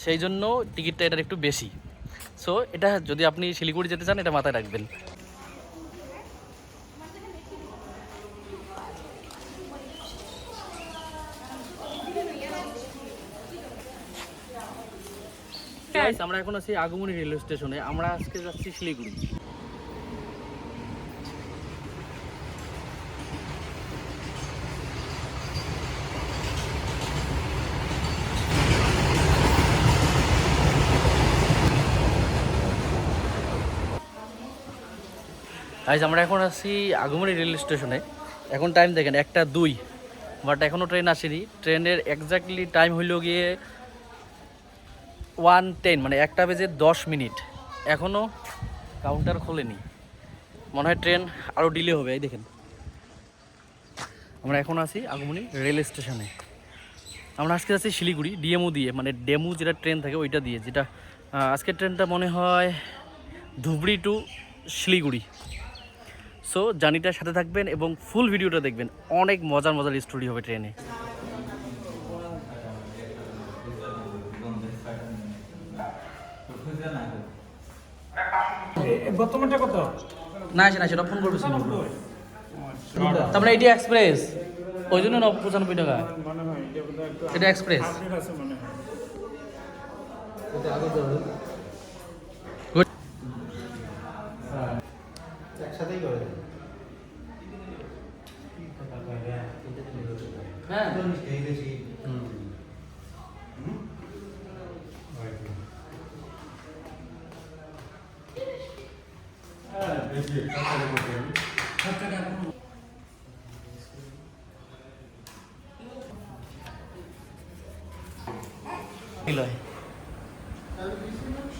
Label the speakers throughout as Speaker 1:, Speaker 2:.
Speaker 1: সেই জন্য টিকিটটা এটার একটু বেশি। সো এটা যদি আপনি শিলিগুড়ি যেতে চান এটা মাথায় রাখবেন। আমরা এখন আছি আগমনী রেলওয়ে স্টেশনে। আমরা আজকে যাচ্ছি শিলিগুড়ি। আমরা এখন আছি আগমনী রেল স্টেশনে। এখন টাইম দেখেন 1:02, বাট এখনও ট্রেন আসেনি। ট্রেনের এক্স্যাক্টলি টাইম হইল গিয়ে 1:10, মানে 1:10 এখনও কাউন্টার খোলেনি। মনে হয় ট্রেন আরও ডিলে হবে। এই দেখেন আমরা এখন আছি আগমনী রেল স্টেশনে। আমরা আজকে আছি শিলিগুড়ি ডিএমও দিয়ে, মানে ডেমু যেটা ট্রেন থাকে ওইটা দিয়ে। যেটা আজকের ট্রেনটা মনে হয় ধুবড়ি টু শিলিগুড়ি। সো জার্নিটার সাথে থাকবেন এবং ফুল ভিডিওটা দেখবেন। অনেক মজার মজার স্টোরি হবে ট্রেনে।
Speaker 2: বর্তমানটা কত?
Speaker 1: না সেটা ফোন করবে। তারপরে এটি এক্সপ্রেস, ওই জন্য 95 টাকা। এটা এক্সপ্রেস।
Speaker 3: একসাথেই করে দেন।
Speaker 1: হ্যাঁ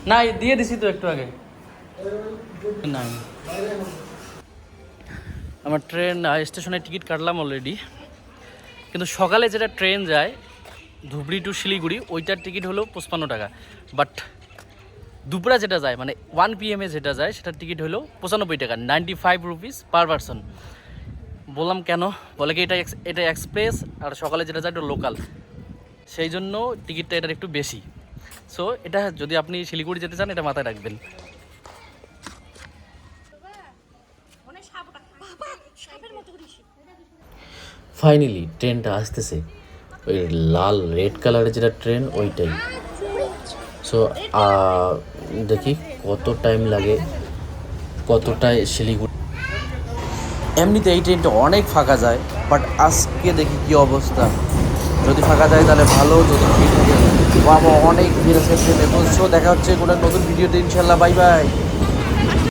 Speaker 1: না দিয়ে দিছি তো একটু আগে। না আমার ট্রেন স্টেশনে টিকিট কাটলাম অলরেডি, কিন্তু সকালে যেটা ট্রেন যায় ধুবড়ি টু শিলিগুড়ি ওইটার টিকিট হলো 55 টাকা। বাট দুপুরা যেটা যায় মানে 1 PM যেটা যায় সেটার টিকিট হলো 95 টাকা, 95 রুপিস পার পারসন। বললাম কেন, বলে কি এটা এক্সপ্রেস আর সকালে যেটা যায় এটা লোকাল, সেই জন্য টিকিটটা এটার একটু বেশি। সো এটা যদি আপনি শিলিগুড়ি যেতে চান এটা মাথায় রাখবেন।
Speaker 4: ফাইনালি ট্রেনটা আসতেছে, ওই লাল রেড কালারের যেটা ট্রেন ওইটাই। সো দেখি কত টাইম লাগে, কতটায় শিলিগুড়ি।
Speaker 1: এমনিতে এই ট্রেনটা অনেক ফাঁকা যায়, বাট আজকে দেখি কি অবস্থা। যদি ফাঁকা যায় তাহলে ভালো, যদি ভিড় থাকে অনেক ভিড় আছে ট্রেনে। সো দেখা হচ্ছে কোনো নতুন ভিডিওতে, ইনশাল্লাহ। Bye bye.